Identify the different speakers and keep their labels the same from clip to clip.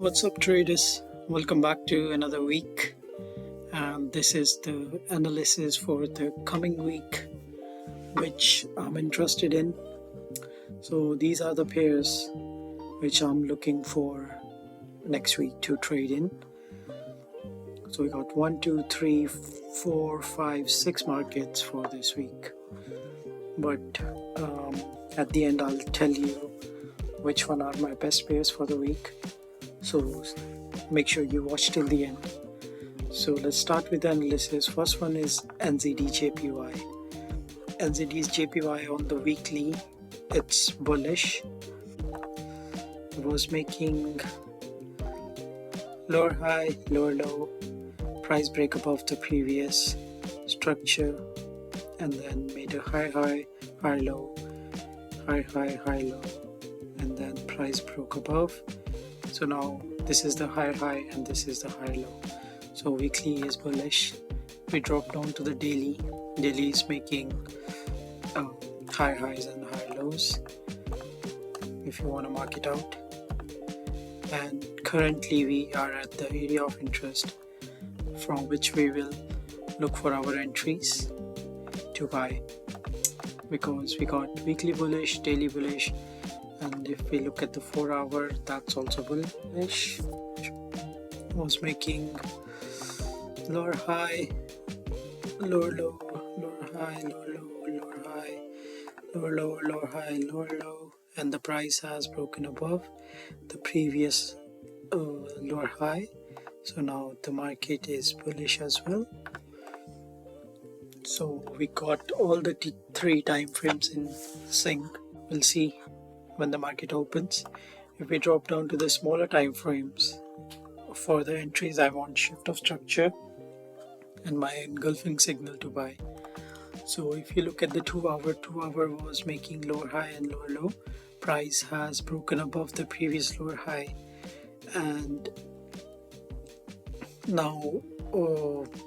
Speaker 1: What's up, traders? Welcome back to another week. And this is the analysis for the coming week, which I'm interested in. So, these are the pairs which I'm looking for next week to trade in. So, we got 1, 2, 3, 4, 5, 6 markets for this week. But at the end, I'll tell you which one are my best pairs for the week. So make sure you watch till the end. So let's start with the analysis. First one is NZD-JPY. NZD-JPY on the weekly, it's bullish. It was making lower high, lower low, price break above the previous structure, and then made a high high, high low, high high, high low, and then price broke above. So now this is the high high and this is the high low. So weekly is bullish. We drop down to the daily. Daily is making high highs and high lows if you want to mark it out. And currently we are at the area of interest from which we will look for our entries to buy, because we got weekly bullish, daily bullish, and if we look at the 4 hour, that's also bullish. Was making lower high, lower low, lower high, lower low, lower high, lower low, lower high, lower low, and the price has broken above the previous lower high. So now the market is bullish as well. So we got all the three time frames in sync. We'll see when the market opens. If we drop down to the smaller time frames, for the entries I want shift of structure and my engulfing signal to buy. So if you look at the 2 hour, 2 hour was making lower high and lower low. Price has broken above the previous lower high, and now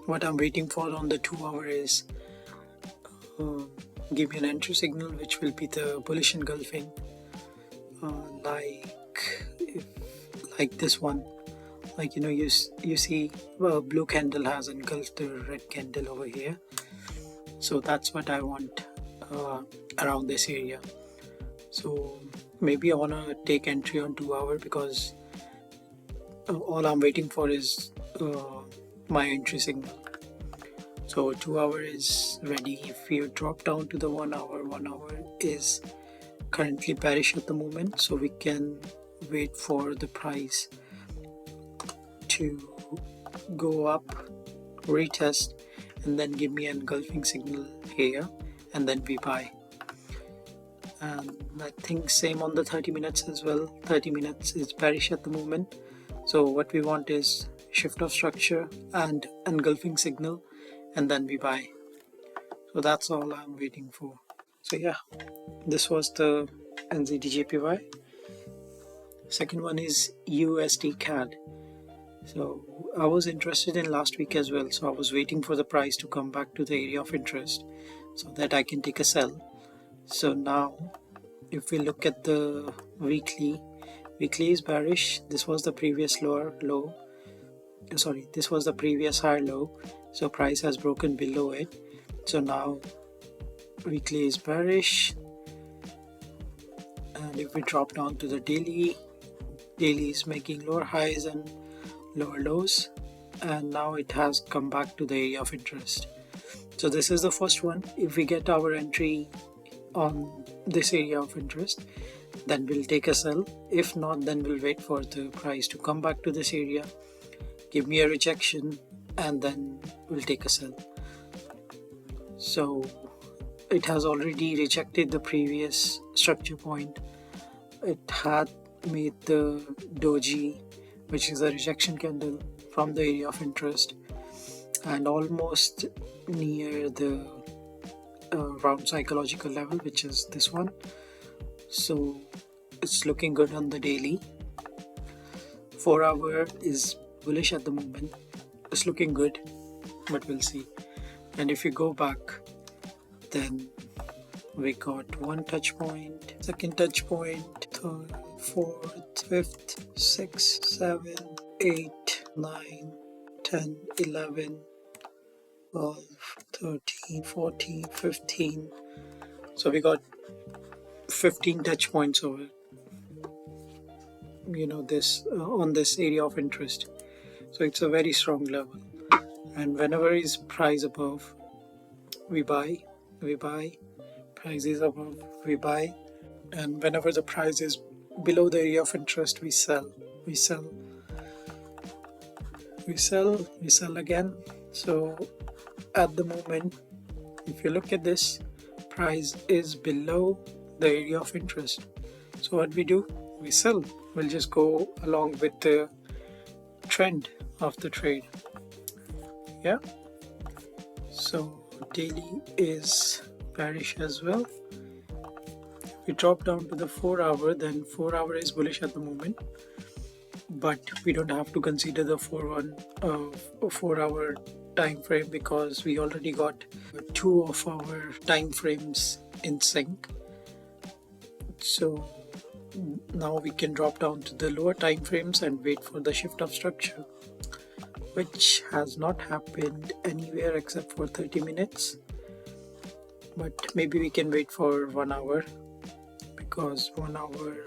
Speaker 1: what I'm waiting for on the 2 hour is give me an entry signal, which will be the bullish engulfing, like this one. Like, you see blue candle has engulfed the red candle over here. So that's what I want around this area. So maybe I want to take entry on 2 hour, because all I'm waiting for is my entry signal. So 2 hour is ready. If you drop down to the 1 hour, 1 hour is currently bearish at the moment, so we can wait for the price to go up, retest, and then give me an engulfing signal here, and then we buy. And I think same on the 30 minutes as well. 30 minutes is bearish at the moment, so what we want is shift of structure and engulfing signal, and then we buy. So that's all I'm waiting for. So yeah, this was the NZD-JPY. Second one is USD CAD. So I was interested in last week as well, so I was waiting for the price to come back to the area of interest so that I can take a sell. So now if we look at the weekly is bearish. This was the previous this was the previous high low, so price has broken below it. So now weekly is bearish, and if we drop down to the daily is making lower highs and lower lows, and now it has come back to the area of interest. So this is the first one. If we get our entry on this area of interest, then we'll take a sell. If not, then we'll wait for the price to come back to this area, give me a rejection, and then we'll take a sell. So it has already rejected the previous structure point. It had made the doji, which is a rejection candle, from the area of interest, and almost near the round psychological level, which is this one. So it's looking good on the daily. 4 hour is bullish at the moment. It's looking good, but we'll see. And if you go back, then we got one touch point, second touch point, third, fourth, 5th, 6th, 7th, 8th, 9th, 10, 11, 12, 13, 14, 15. So we got 15 touch points over this on this area of interest. So it's a very strong level, and whenever is price above, we buy. Price is above, we buy. And whenever the price is below the area of interest, we sell. We sell again. So at the moment, if you look at this, price is below the area of interest. So what we do, we sell. We'll just go along with the trend of the trade. Yeah. So daily is bearish as well. We drop down to the 4-hour, then 4-hour is bullish at the moment, but we don't have to consider the 4-hour time frame because we already got 2 of our time frames in sync. So now we can drop down to the lower time frames and wait for the shift of structure, which has not happened anywhere except for 30 minutes. But maybe we can wait for 1 hour, because 1 hour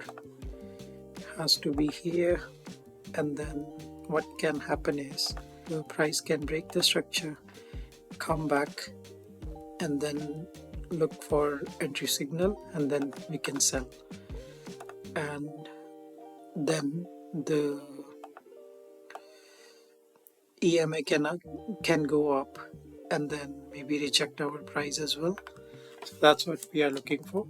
Speaker 1: has to be here. And then what can happen is the price can break the structure, come back, and then look for entry signal, and then we can sell. And then the EMA can go up and then maybe reject our price as well. So that's what we are looking for.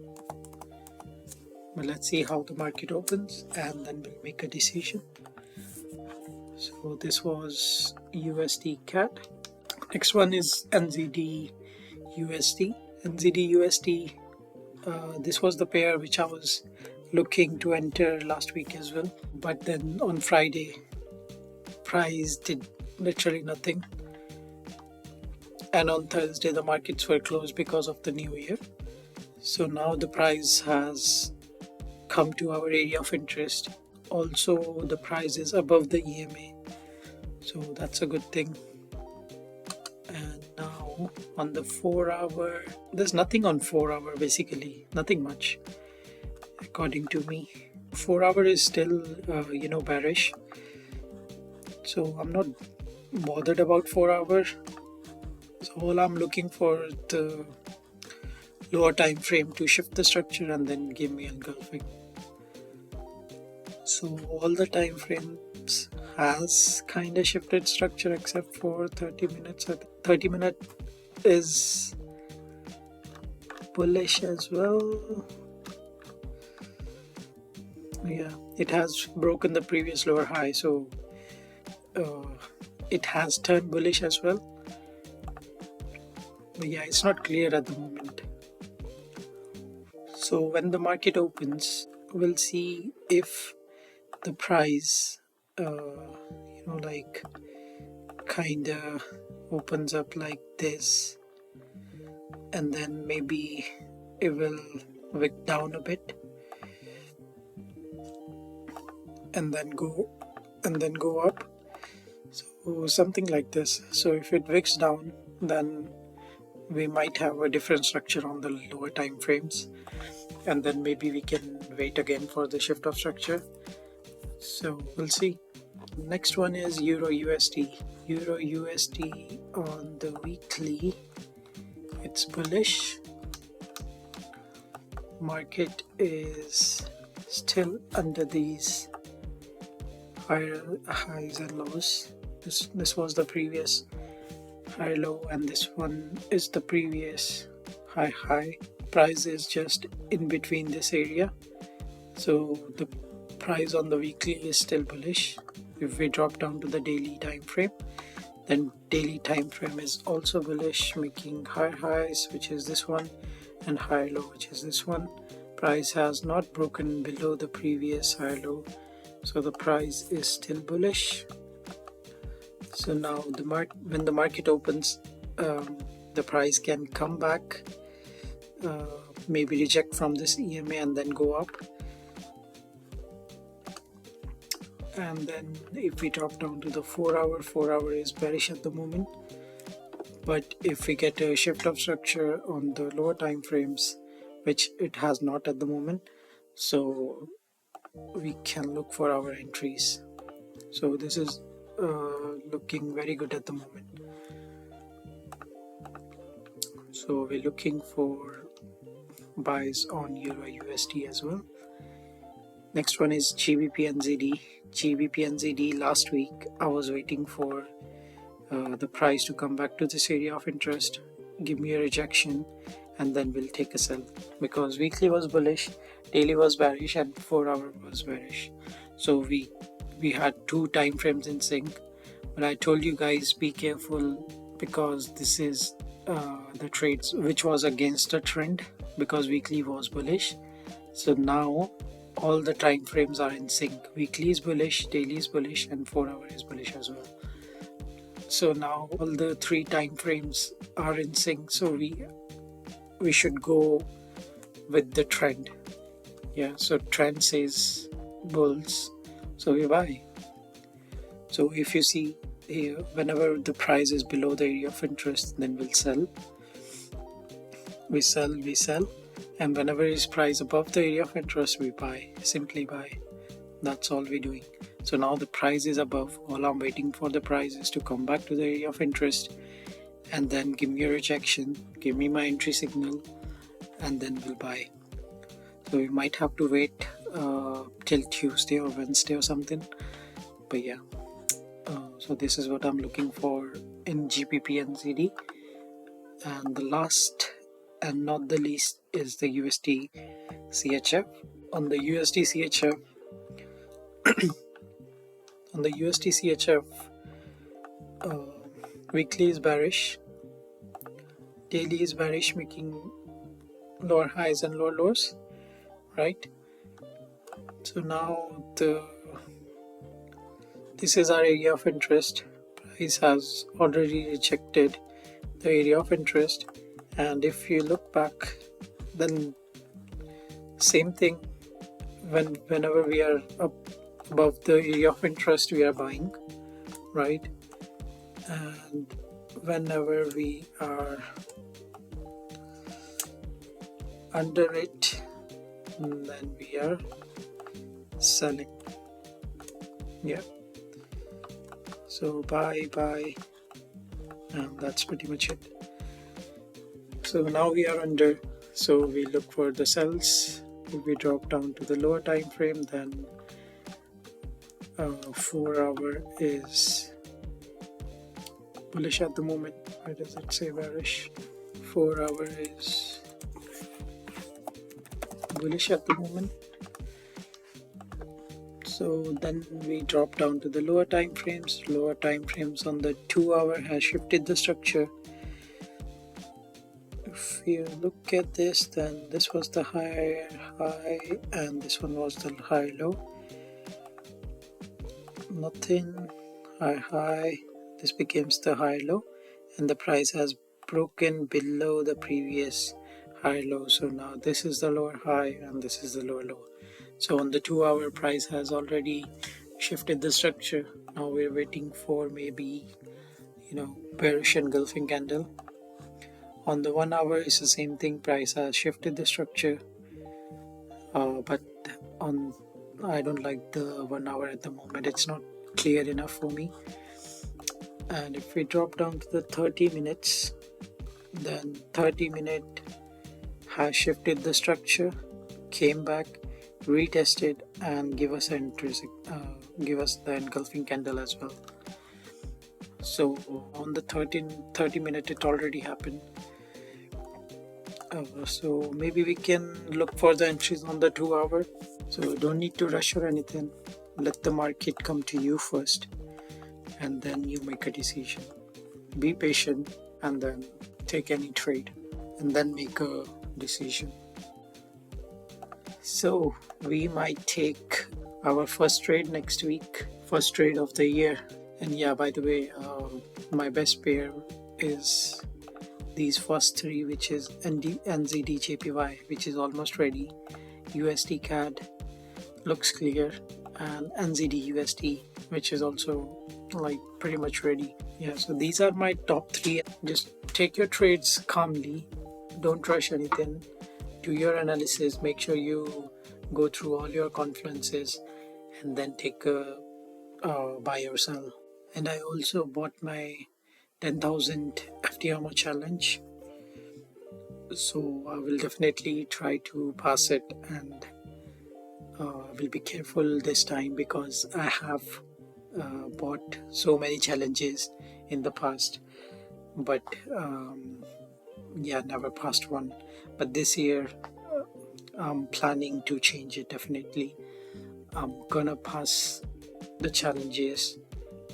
Speaker 1: But let's see how the market opens, and then we'll make a decision. So this was USD CAD. Next one is NZD USD. NZD USD. This was the pair which I was looking to enter last week as well. But then on Friday, price did literally nothing. And on Thursday, the markets were closed because of the new year. So now the price has come to our area of interest. Also, the price is above the EMA. So that's a good thing. And now on the 4-hour, there's nothing on 4-hour basically, nothing much according to me. 4-hour is still, bearish. So I'm not bothered about 4-hour. So all I'm looking for the lower time frame to shift the structure and then give me engulfing. So all the time frames has kind of shifted structure except for 30 minutes. 30 minute is bullish as well. Yeah, it has broken the previous lower high, so it has turned bullish as well. But yeah, it's not clear at the moment. So when the market opens, we'll see if the price kinda opens up like this, and then maybe it will wick down a bit and then go up. So something like this. So if it wicks down, then we might have a different structure on the lower time frames, and then maybe we can wait again for the shift of structure. So we'll see. Next one is Euro USD. Euro USD on the weekly, it's bullish. Market is still under these higher highs and lows. This was the previous high low, and this one is the previous high. Price is just in between this area. So the price on the weekly is still bullish. If we drop down to the daily time frame, then daily time frame is also bullish, making higher highs, which is this one, and higher low, which is this one. Price has not broken below the previous high low, so the price is still bullish. So now when the market opens, the price can come back, maybe reject from this EMA and then go up. And then if we drop down to the 4 hour is bearish at the moment. But if we get a shift of structure on the lower time frames, which it has not at the moment, so we can look for our entries. So this is looking very good at the moment. So we're looking for buys on Euro USD as well. Next one is GBP NZD. GBP NZD, last week I was waiting for the price to come back to this area of interest, give me a rejection, and then we'll take a sell, because weekly was bullish, daily was bearish, and 4 hour was bearish. So we had two time frames in sync. But I told you guys, be careful, because this is the trades which was against the trend, because weekly was bullish. So now all the time frames are in sync. Weekly is bullish, daily is bullish, and 4 hour is bullish as well. So now all the three time frames are in sync. So we should go with the trend. Yeah, so trend says bulls, so we buy. So if you see here, whenever the price is below the area of interest, then we'll sell. We sell, and whenever is price above the area of interest, we buy. Simply buy. That's all we're doing. So now the price is above. All I'm waiting for the price is to come back to the area of interest, and then give me a rejection, give me my entry signal, and then we'll buy. So we might have to wait till Tuesday or Wednesday or something. But yeah, so this is what I'm looking for in GBP and ZD. And the last and not the least is the USD CHF. On the USD CHF, weekly is bearish, daily is bearish, making lower highs and lower lows, right? So now this is our area of interest. Price has already rejected the area of interest, and if you look back, then same thing. Whenever we are up above the area of interest, we are buying, right? And whenever we are under it, then we are selling. Yeah, so buy, and that's pretty much it. So now we are under, so we look for the sells. If we drop down to the lower time frame, then 4 hour is bullish at the moment. Why does it say bearish? 4 hour is bullish at the moment. So then we drop down to the lower time frames. Lower time frames on the 2 hour has shifted the structure. If you look at this, then this was the higher high and this one was the high low. Nothing, high, this becomes the high low, and the price has broken below the previous high low. So now this is the lower high and this is the lower low. So on the 2 hour, price has already shifted the structure. Now we're waiting for maybe bearish engulfing candle. On the 1 hour, it's the same thing. Price has shifted the structure, but I don't like the 1 hour at the moment. It's not clear enough for me. And if we drop down to the 30 minutes, then 30 minute has shifted the structure, came back, retested, and give us the engulfing candle as well. So on the 30 minute, it already happened. So maybe we can look for the entries on the 2 hour. So don't need to rush or anything. Let the market come to you first, and then you make a decision. Be patient, and then take any trade, and then make a decision. So we might take our first trade next week, first trade of the year. And yeah, by the way, my best pair is these first three, which is NZD JPY, which is almost ready. USD CAD looks clear. and NZD USD, which is also like pretty much ready. Yeah, so these are my top three. Just take your trades calmly, don't rush anything, do your analysis, make sure you go through all your confluences, and then take a buy or sell. And I also bought my 10,000 FTMO challenge, so I will definitely try to pass it, and will be careful this time because I have bought so many challenges in the past, but yeah, never passed one. But this year, I'm planning to change it definitely. I'm gonna pass the challenges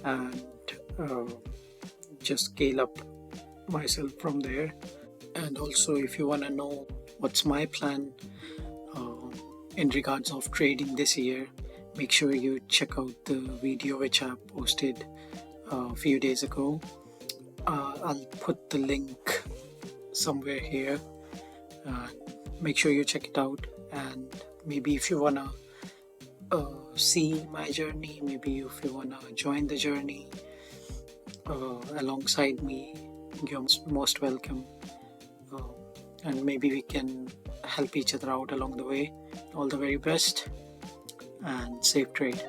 Speaker 1: and uh, just scale up myself from there. And also, if you want to know what's my plan uh, in regards of trading this year, make sure you check out the video which I posted a few days ago. I'll put the link somewhere here. Make sure you check it out, and maybe if you wanna see my journey, maybe if you wanna join the journey alongside me, you're most welcome. Uh, and maybe we can help each other out along the way. All the very best and safe trade.